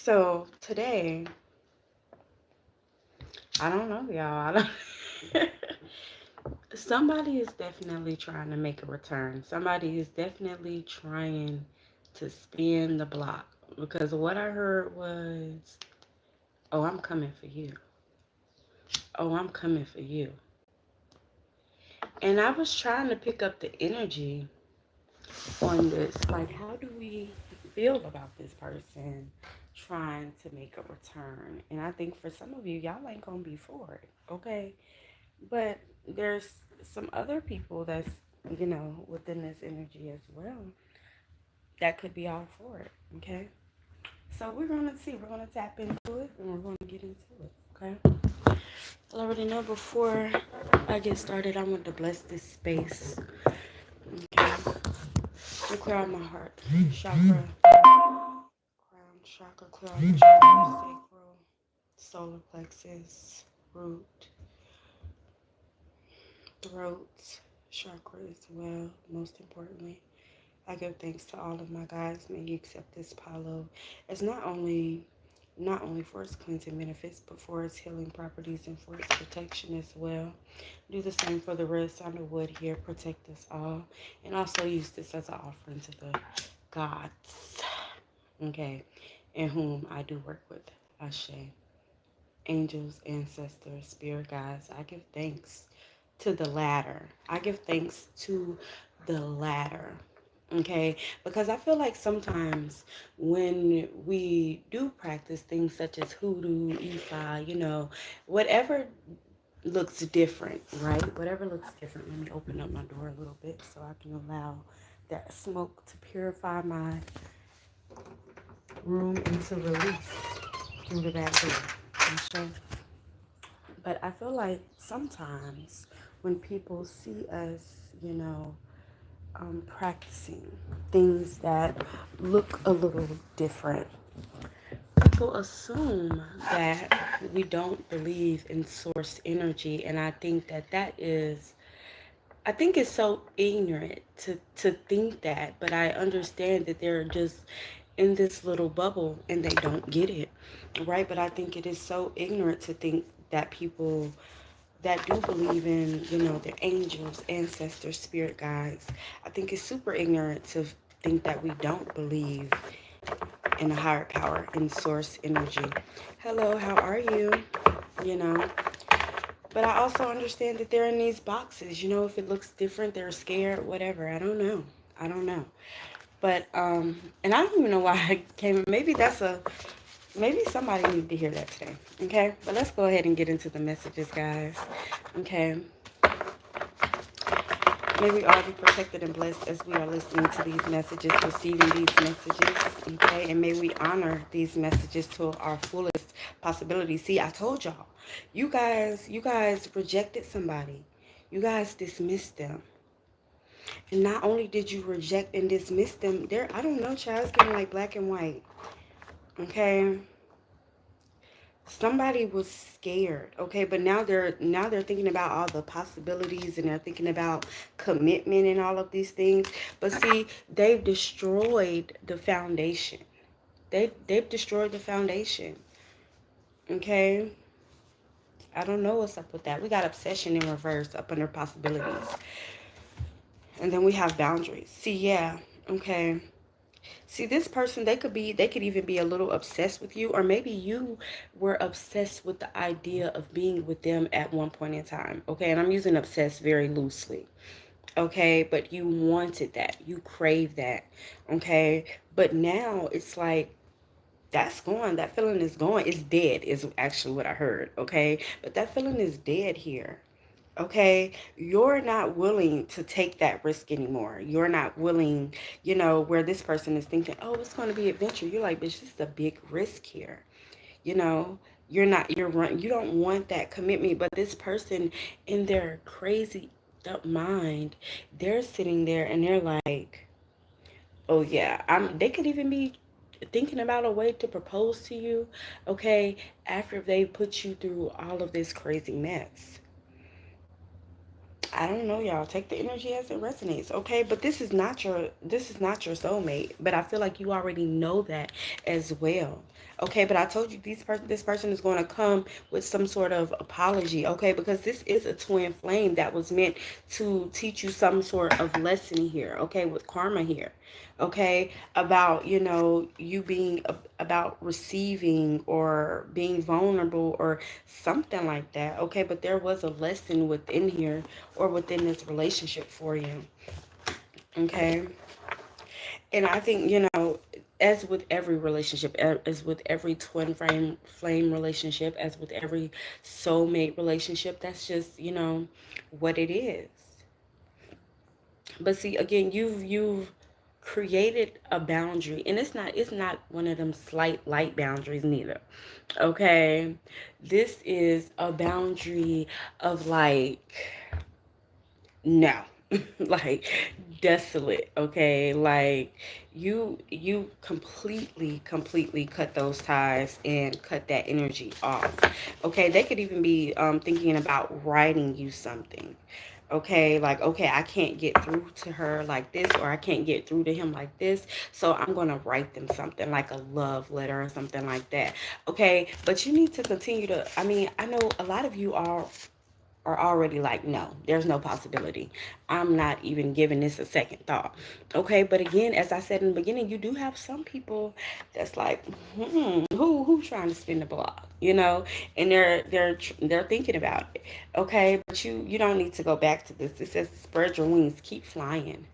So today, I don't know, y'all. I don't Somebody is definitely trying to make a return. Somebody is definitely trying to spin the block. Because what I heard was, oh, I'm coming for you. Oh, I'm coming for you. And I was trying to pick up the energy on this. Like, how do we feel about this person trying to make a return? And I think for some of you, y'all ain't gonna be for it, okay? But there's some other people that's, within this energy as well that could be all for it, okay? So we're gonna see. We're gonna tap into it and we're gonna get into it, okay? I already know before I get started, I want to bless this space, okay? To clear out my heart chakra, crown chakra, clear out the chakra, sacral, solar plexus, root, throat chakra as well, most importantly. I give thanks to all of my guides. May you accept this Palo as not only for its cleansing benefits, but for its healing properties and for its protection as well. Do the same for the red sandalwood here. Protect us all. And also use this as an offering to the gods. Okay. In whom I do work with. Ashe. Angels, ancestors, spirit guides. I give thanks to the latter. I give thanks to the latter. Okay, because I feel like sometimes when we do practice things such as hoodoo, Ifa, whatever looks different, right? Whatever looks different. Let me open up my door a little bit so I can allow that smoke to purify my room and to release through the back door. Okay? But I feel like sometimes when people see us, practicing things that look a little different, people assume that we don't believe in source energy. And I think it's so ignorant to think that, but I understand that they're just in this little bubble and they don't get it, right? But I think it is so ignorant to think that people that do believe in, their angels, ancestors, spirit guides. I think it's super ignorant to think that we don't believe in a higher power, in source energy. Hello, how are you? You know, but I also understand that they're in these boxes. If it looks different, they're scared, whatever. I don't know. I don't know. But and I don't even know why I came. Maybe somebody needed to hear that today. Okay, but let's go ahead and get into the messages, guys. Okay. May we all be protected and blessed as we are listening to these messages, receiving these messages, okay? And may we honor these messages to our fullest possibility. See, I told y'all, you guys rejected somebody. You guys dismissed them. And not only did you reject and dismiss them, I don't know, child, it's getting like black and white, okay? Somebody was scared, okay, but now they're thinking about all the possibilities and they're thinking about commitment and all of these things. But see, they've destroyed the foundation. They've destroyed the foundation. Okay, I don't know what's up with that. We got obsession in reverse up under possibilities, and then we have boundaries. See, yeah, okay. See, this person, they could even be a little obsessed with you, or maybe you were obsessed with the idea of being with them at one point in time. Okay, and I'm using obsessed very loosely. Okay, but you wanted that, you craved that. Okay, but now it's like that's gone. That feeling is gone. It's dead, is actually what I heard. Okay, but that feeling is dead here. Okay, you're not willing to take that risk anymore. You're not willing, where this person is thinking, oh, it's going to be adventure. You're like, bitch, this is a big risk here. You know, you don't want that commitment. But this person in their crazy up mind, they're sitting there and they're like, oh yeah, they could even be thinking about a way to propose to you, okay, after they put you through all of this crazy mess. I don't know, y'all. Take the energy as it resonates, okay? But this is not your soulmate. But I feel like you already know that as well. Okay, but I told you this person is going to come with some sort of apology, okay? Because this is a twin flame that was meant to teach you some sort of lesson here, okay? With karma here, okay? About, you being about receiving or being vulnerable or something like that, okay? But there was a lesson within here or within this relationship for you. Okay. And I think, as with every relationship, as with every twin flame relationship, as with every soulmate relationship, that's just, what it is. But see, again, you've created a boundary, and it's not one of them slight light boundaries neither. Okay. This is a boundary of like, no. Like desolate, okay? Like you completely cut those ties and cut that energy off. Okay, they could even be thinking about writing you something. Okay, like, okay, I can't get through to her like this, or I can't get through to him like this, so I'm gonna write them something like a love letter or something like that. Okay, but you need to continue to, I mean, I know a lot of you are already like, no, there's no possibility. I'm not even giving this a second thought. Okay, but again, as I said in the beginning, you do have some people that's like, who's trying to spin the block, and they're thinking about it. Okay, but you don't need to go back to this. It says spread your wings, keep flying.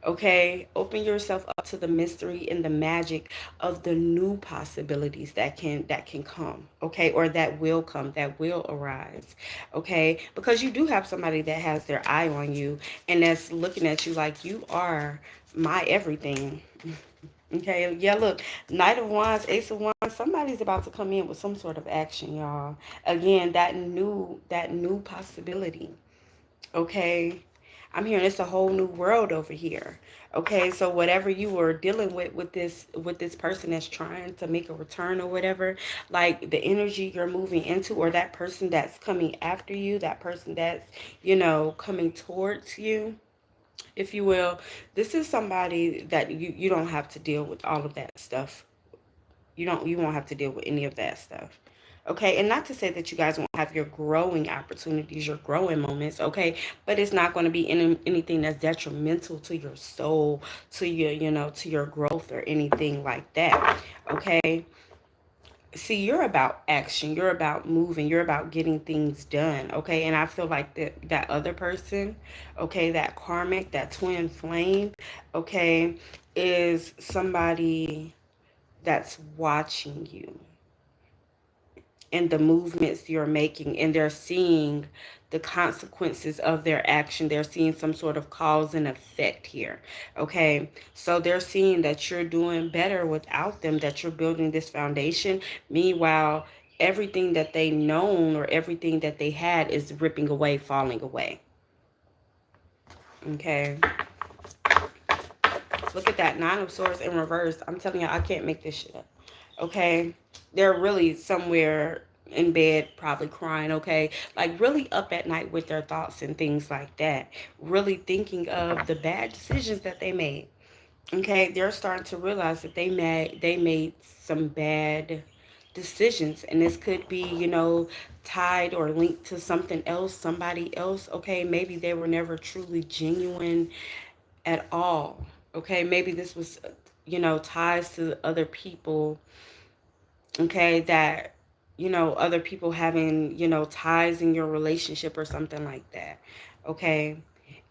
Okay, open yourself up to the mystery and the magic of the new possibilities that can come, okay, or that will come, that will arise. Okay, because you do have somebody that has their eye on you and that's looking at you like you are my everything. Okay, yeah, look, Knight of Wands, Ace of Wands, somebody's about to come in with some sort of action, y'all. Again, that new possibility. Okay, I'm hearing it's a whole new world over here. Okay, so whatever you were dealing with this person that's trying to make a return or whatever, like the energy you're moving into, or that person that's coming after you, that person that's, coming towards you, if you will, this is somebody that you don't have to deal with all of that stuff. You won't have to deal with any of that stuff. Okay, and not to say that you guys won't have your growing opportunities, your growing moments, okay, but it's not going to be anything that's detrimental to your soul, to your, to your growth or anything like that. Okay, see, you're about action, you're about moving, you're about getting things done. Okay, and I feel like that other person, okay, that karmic, that twin flame, okay, is somebody that's watching you and the movements you're making, and they're seeing the consequences of their action. They're seeing some sort of cause and effect here. Okay, so they're seeing that you're doing better without them, that you're building this foundation. Meanwhile, everything that they known or everything that they had is ripping away, falling away. Okay, look at that, Nine of Swords in reverse. I'm telling you, I can't make this shit up. Okay, they're really somewhere in bed, probably crying. Okay, like really up at night with their thoughts and things like that, really thinking of the bad decisions that they made. Okay, they're starting to realize that they made some bad decisions, and this could be, tied or linked to something else, somebody else. Okay, maybe they were never truly genuine at all. Okay, maybe this was, ties to other people. Okay, that, other people having, ties in your relationship or something like that. Okay,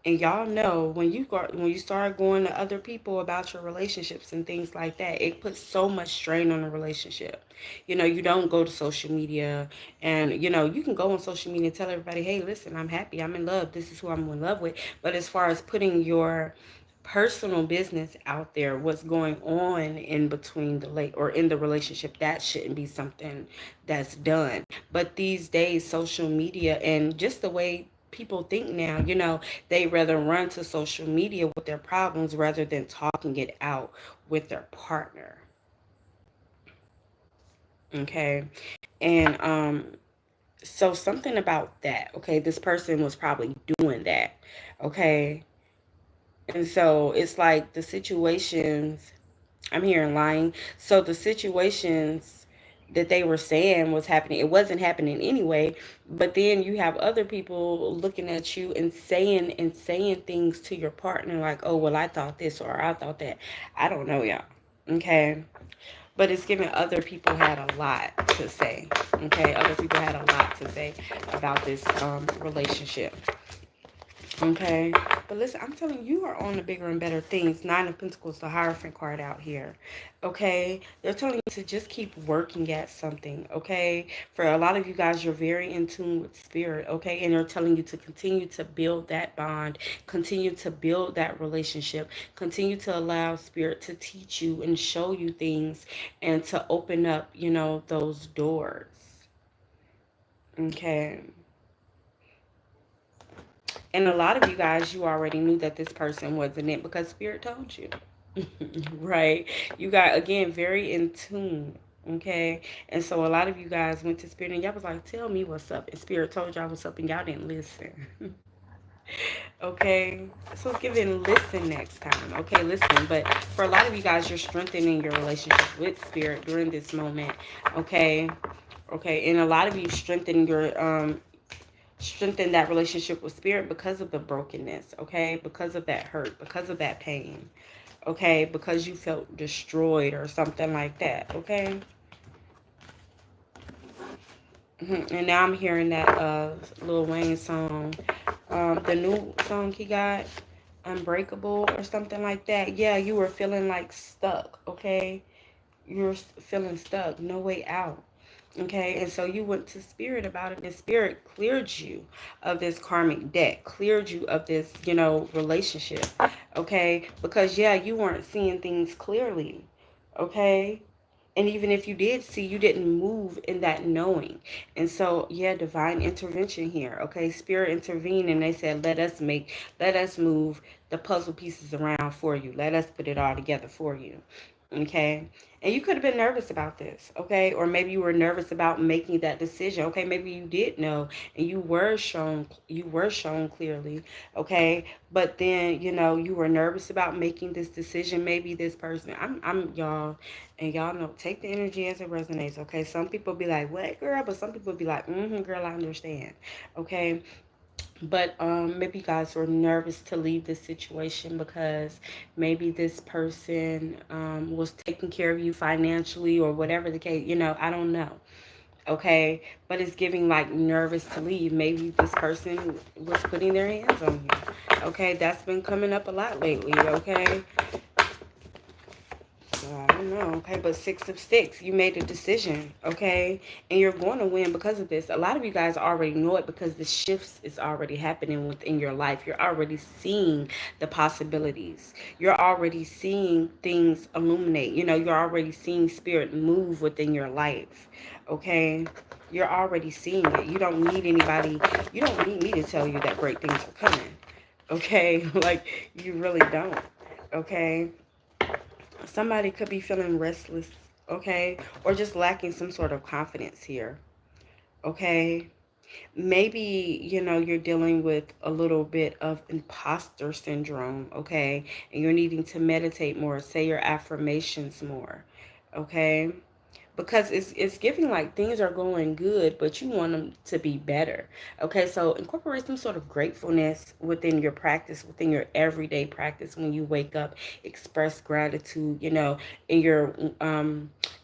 and y'all know when you start going to other people about your relationships and things like that, it puts so much strain on the relationship. You don't go to social media, and you can go on social media and tell everybody, hey, listen, I'm happy, I'm in love, this is who I'm in love with. But as far as putting your personal business out there, what's going on in between the late or in the relationship, that shouldn't be something that's done. But these days, social media and just the way people think now, they rather run to social media with their problems rather than talking it out with their partner. Okay, and So something about that, okay, this person was probably doing that, okay? And so it's like the situations, I'm hearing lying. So the situations that they were saying was happening, it wasn't happening anyway. But then you have other people looking at you and saying things to your partner like, "Oh, well, I thought this or I thought that." I don't know, y'all. Okay, but it's giving other people had a lot to say. Okay, other people had a lot to say about this relationship. Okay. But listen, I'm telling you, you are on the bigger and better things. Nine of Pentacles, the Hierophant card out here. Okay. They're telling you to just keep working at something. Okay. For a lot of you guys, you're very in tune with spirit. Okay. And they're telling you to continue to build that bond, continue to build that relationship, continue to allow spirit to teach you and show you things and to open up, those doors. Okay. And a lot of you guys, you already knew that this person wasn't it because spirit told you. Right? You got, again, very in tune. Okay. And so a lot of you guys went to spirit and y'all was like, tell me what's up. And spirit told y'all what's up and y'all didn't listen. Okay. So let's give it a listen next time. Okay. Listen. But for a lot of you guys, you're strengthening your relationship with spirit during this moment. Okay. Okay. And a lot of you strengthen that relationship with spirit because of the brokenness, okay? Because of that hurt, because of that pain, okay? Because you felt destroyed or something like that, okay? And now I'm hearing that Lil Wayne song, the new song he got, Unbreakable or something like that. Yeah, you were feeling like stuck, okay? You were feeling stuck, no way out. Okay, and so you went to spirit about it, and spirit cleared you of this karmic debt, cleared you of this, relationship. Okay, because yeah, you weren't seeing things clearly. Okay, and even if you did see, you didn't move in that knowing. And so yeah, divine intervention here. Okay, spirit intervened, and they said, let us move the puzzle pieces around for you. Let us put it all together for you. Okay. And you could have been nervous about this, okay? Or maybe you were nervous about making that decision. Okay, maybe you did know and you were shown clearly, okay? But then, you were nervous about making this decision. Maybe this person, I'm y'all, and y'all know, take the energy as it resonates, okay? Some people be like, what, girl? But some people be like, girl, I understand, okay? But maybe you guys were nervous to leave this situation because maybe this person was taking care of you financially or whatever the case, I don't know. Okay, but it's giving like nervous to leave. Maybe this person was putting their hands on you. Okay, that's been coming up a lot lately. Okay, I don't know, okay, but Six of Sticks, you made a decision, okay, and you're going to win because of this. A lot of you guys already know it because the shifts is already happening within your life. You're already seeing the possibilities. You're already seeing things illuminate. You're already seeing spirit move within your life, okay. You're already seeing it. You don't need me to tell you that great things are coming, okay. Like, you really don't, okay. Somebody could be feeling restless, okay, or just lacking some sort of confidence here, okay. Maybe you're dealing with a little bit of imposter syndrome, okay, and you're needing to meditate more, say your affirmations more, okay, because it's giving like things are going good, but you want them to be better. Okay, so incorporate some sort of gratefulness within your practice, within your everyday practice. When you wake up, express gratitude. In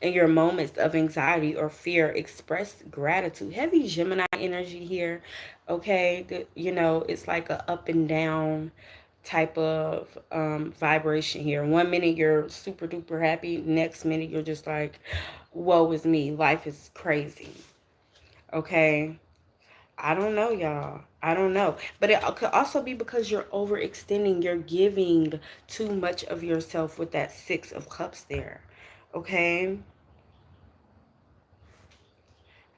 your moments of anxiety or fear, express gratitude. Heavy Gemini energy here. Okay, it's like a up and down type of vibration here. One minute you're super duper happy, next minute you're just like, woe is me, life is crazy. Okay, I don't know, y'all, I don't know, but it could also be because you're overextending, you're giving too much of yourself with that Six of Cups there. Okay,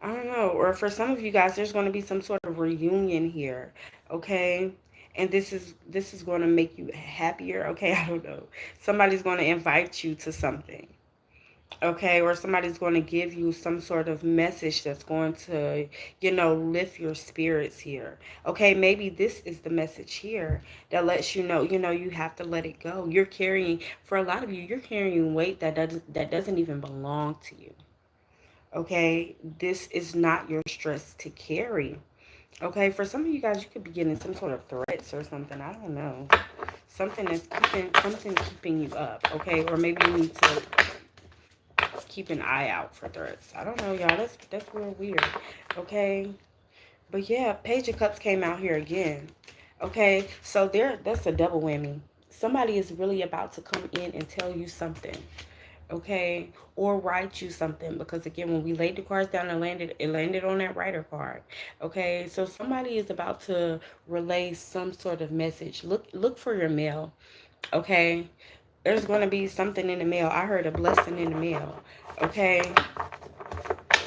I don't know. Or for some of you guys, there's going to be some sort of reunion here. Okay, and this is going to make you happier. Okay, I don't know, somebody's going to invite you to something. Okay, or somebody's going to give you some sort of message that's going to, lift your spirits here. Okay, maybe this is the message here that lets you know, you have to let it go. You're carrying, for a lot of you, you're carrying weight that doesn't even belong to you. Okay, this is not your stress to carry. Okay, for some of you guys, you could be getting some sort of threats or something. I don't know. Something keeping you up. Okay, or maybe you need to keep an eye out for threats. I don't know, y'all. That's real weird. Okay, but yeah, Page of Cups came out here again. Okay, so that's a double whammy. Somebody is really about to come in and tell you something. Okay, or write you something, because again, when we laid the cards down and it landed on that writer card. Okay, so somebody is about to relay some sort of message. Look for your mail. Okay, there's going to be something in the mail. I heard a blessing in the mail. Okay,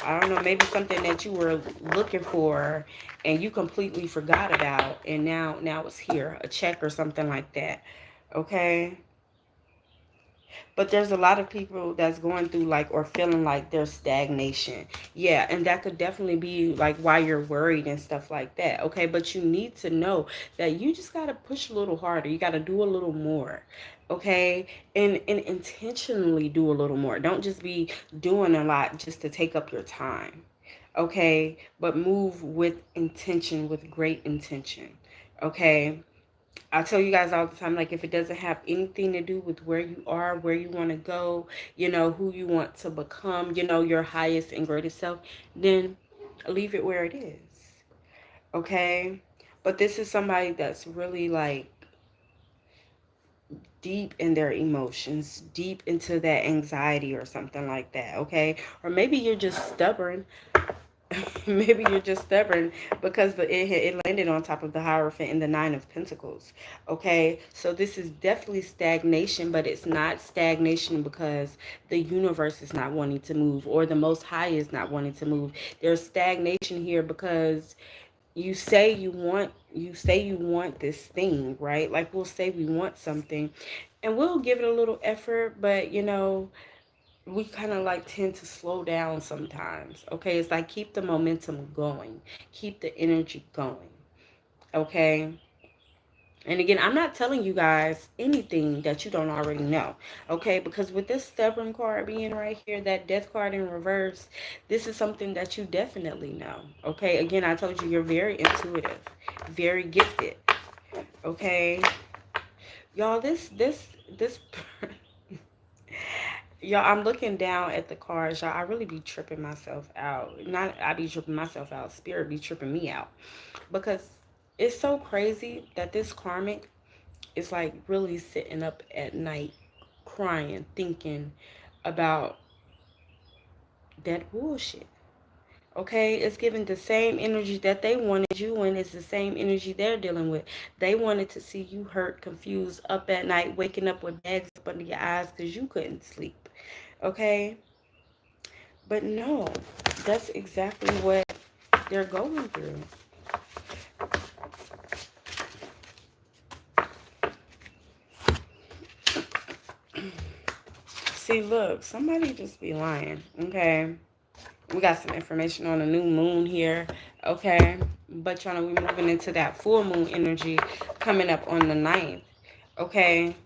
I don't know, maybe something that you were looking for and you completely forgot about, and now it's here, a check or something like that. Okay, but there's a lot of people that's going through like, or feeling like there's stagnation. Yeah, and that could definitely be like why you're worried and stuff like that. Okay, but you need to know that you just got to push a little harder. You got to do a little more. Okay, and intentionally do a little more. Don't just be doing a lot just to take up your time. Okay, but move with intention, with great intention. Okay, I tell you guys all the time, like, if it doesn't have anything to do with where you are, where you want to go, who you want to become, your highest and greatest self, then leave it where it is. Okay? But this is somebody that's really like deep in their emotions, deep into that anxiety or something like that. Okay? Or maybe you're just stubborn. Maybe you're just stubborn because it landed on top of the Hierophant and the Nine of Pentacles. Okay, so this is definitely stagnation, but it's not stagnation because the universe is not wanting to move, or the Most High is not wanting to move. There's stagnation here because you say you want this thing, right? Like, we'll say we want something and we'll give it a little effort, but we kind of like tend to slow down sometimes. Okay, it's like, keep the momentum going, keep the energy going. Okay, and again, I'm not telling you guys anything that you don't already know. Okay, because with this stubborn card being right here, that death card in reverse, this is something that you definitely know. Okay, again, I told you, you're very intuitive, very gifted. Okay, y'all, this y'all, I'm looking down at the cards, y'all. I really be tripping myself out. Not I be tripping myself out. Spirit be tripping me out. Because it's so crazy that this karmic is like really sitting up at night crying, thinking about that bullshit. Okay, it's giving the same energy that they wanted you, and it's the same energy they're dealing with. They wanted to see you hurt, confused, up at night, waking up with bags up under your eyes because you couldn't sleep. Okay, but no, that's exactly what they're going through. See, look, somebody just be lying. Okay, we got some information on a new moon here. Okay, but y'all know we're moving into that full moon energy coming up on the 9th. Okay,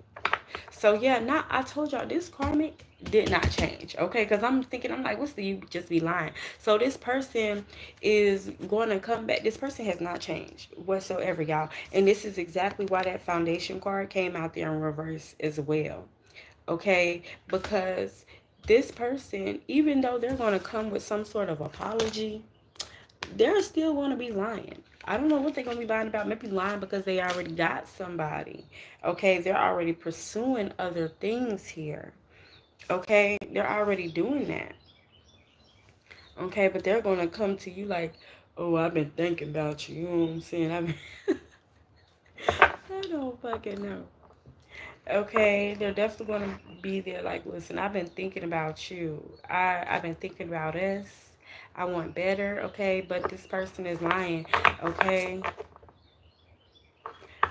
so yeah, now I told y'all this karmic did not change. Okay, because I'm thinking, I'm like, what's the you just be lying? So this person is going to come back. This person has not changed whatsoever, y'all. And this is exactly why that foundation card came out there in reverse as well. Okay, because this person, even though they're going to come with some sort of apology, they're still going to be lying. I don't know what they're going to be lying about. Maybe lying because they already got somebody. Okay, they're already pursuing other things here. Okay, they're already doing that. Okay, but they're going to come to you like, oh, I've been thinking about you. You know what I'm saying? I don't fucking know. Okay, they're definitely going to be there like, listen, I've been thinking about you. I've been thinking about us. I want better, okay? But this person is lying, okay?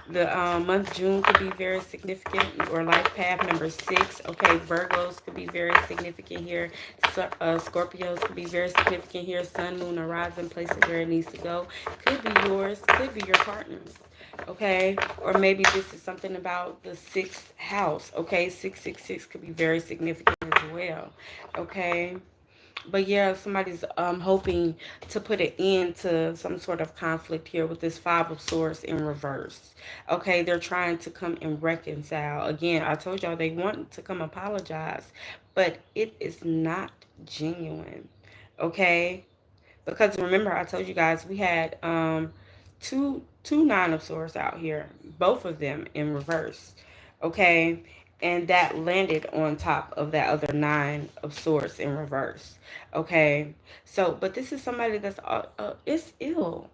The month June could be very significant, or life path number 6. Okay, Virgos could be very significant here. So, Scorpios could be very significant here. Sun, moon, or rising, place it where it needs to go. Could be yours, could be your partner's. Okay, or maybe this is something about the 6th house. Okay, 666 could be very significant as well. Okay. But yeah, somebody's hoping to put an end to some sort of conflict here with this Five of Swords in reverse. Okay, they're trying to come and reconcile. Again, I told y'all they want to come apologize, but it is not genuine. Okay, because remember I told you guys we had two Nine of Swords out here, both of them in reverse. Okay, and that landed on top of that other Nine of Swords in reverse. Okay, so but this is somebody that's it's ill.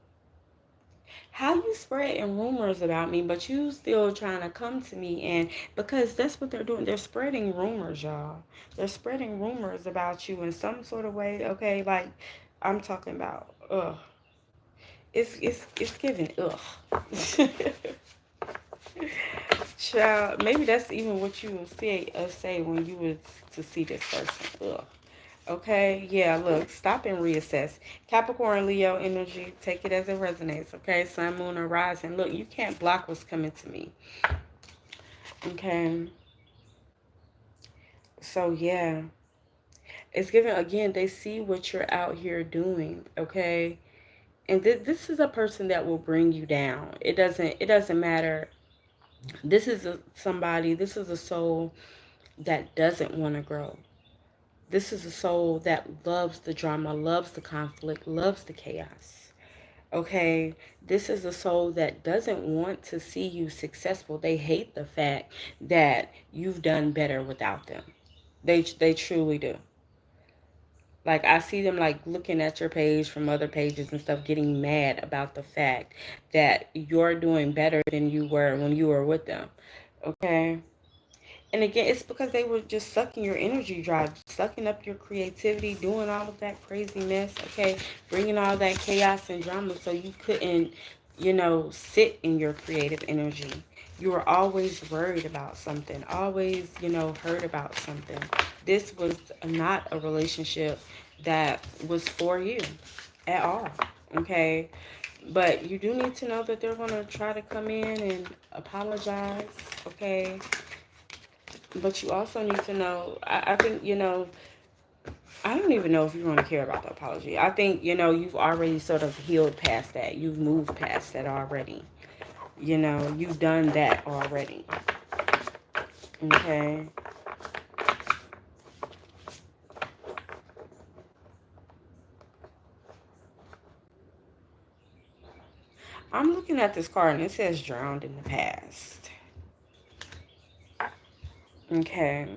How you spreading rumors about me, but you still trying to come to me, and because that's what they're doing, they're spreading rumors, y'all. They're spreading rumors about you in some sort of way. Okay, like I'm talking about. Ugh, it's giving. Ugh. Child, maybe that's even what you would say when you would to see this person. Ugh. Okay, yeah, look, stop and reassess. Capricorn, Leo energy, take it as it resonates, okay? Sun, moon, or rising. Look, you can't block what's coming to me, okay? So, yeah, it's given, again, they see what you're out here doing, okay? And this is a person that will bring you down. It doesn't matter. This is a soul that doesn't want to grow. This is a soul that loves the drama, loves the conflict, loves the chaos. Okay, this is a soul that doesn't want to see you successful. They hate the fact that you've done better without them. They truly do. Like I see them like looking at your page from other pages and stuff, getting mad about the fact that you're doing better than you were when you were with them. Okay? And again, it's because they were just sucking your energy drive, sucking up your creativity, doing all of that crazy mess, okay? Bringing all that chaos and drama so you couldn't, sit in your creative energy. You were always worried about something, always, heard about something. This was not a relationship that was for you at all, okay? But you do need to know that they're going to try to come in and apologize, okay? But you also need to know, I think, I don't even know if you want to care about the apology. I think, you've already sort of healed past that. You've moved past that already. You've done that already. Okay. I'm looking at this card and it says drowned in the past. Okay.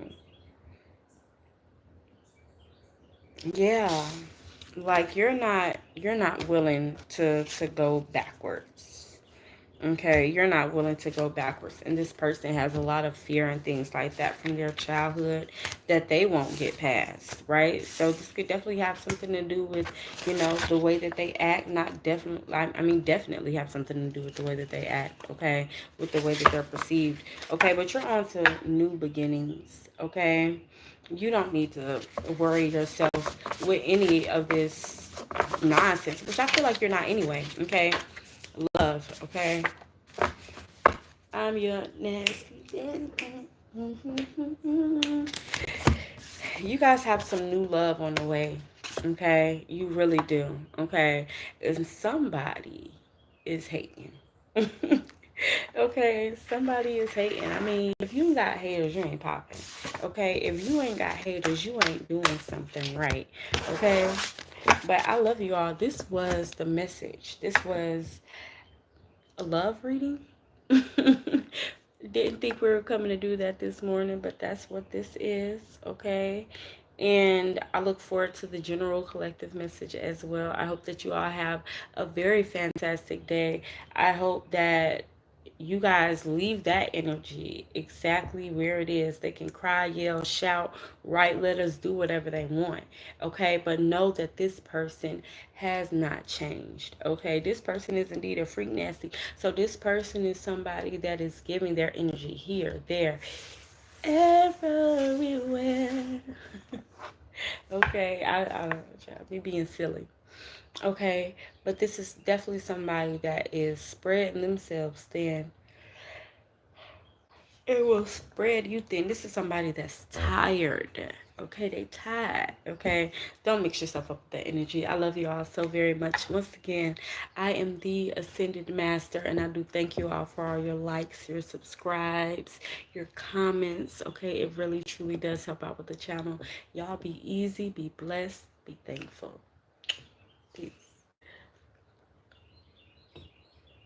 Yeah. Like you're not willing to go backwards. Okay, you're not willing to go backwards. And this person has a lot of fear and things like that from their childhood that they won't get past, right? So this could definitely have something to do with, the way that they act. Not definitely, I mean, definitely have something to do with the way that they act, okay? With the way that they're perceived. Okay, but you're on to new beginnings, okay? You don't need to worry yourself with any of this nonsense, which I feel like you're not anyway, okay? Love, okay? I'm your nasty. You guys have some new love on the way, okay? You really do, okay? And somebody is hating. Okay, somebody is hating. I mean, if you ain't got haters, you ain't popping. Okay, if you ain't got haters, you ain't doing something right. Okay, but I love you all. This was the message. This was a love reading. Didn't think we were coming to do that this morning, but that's what this is, okay? And I look forward to the general collective message as well. I hope that you all have a very fantastic day. I hope that you guys leave that energy exactly where it is. They can cry, yell, shout, write letters, do whatever they want. Okay, but know that this person has not changed. Okay, this person is indeed a freak nasty. So this person is somebody that is giving their energy here, there, everywhere. Okay, I be being silly. Okay, but this is definitely somebody that is spreading themselves thin. It will spread you thin. This is somebody that's tired. Okay, they tired. Okay, don't mix yourself up with that energy. I love you all so very much. Once again, I am the Ascended Master, and I do thank you all for all your likes, your subscribes, your comments. Okay, it really truly does help out with the channel. Y'all be easy, be blessed, be thankful. Peace.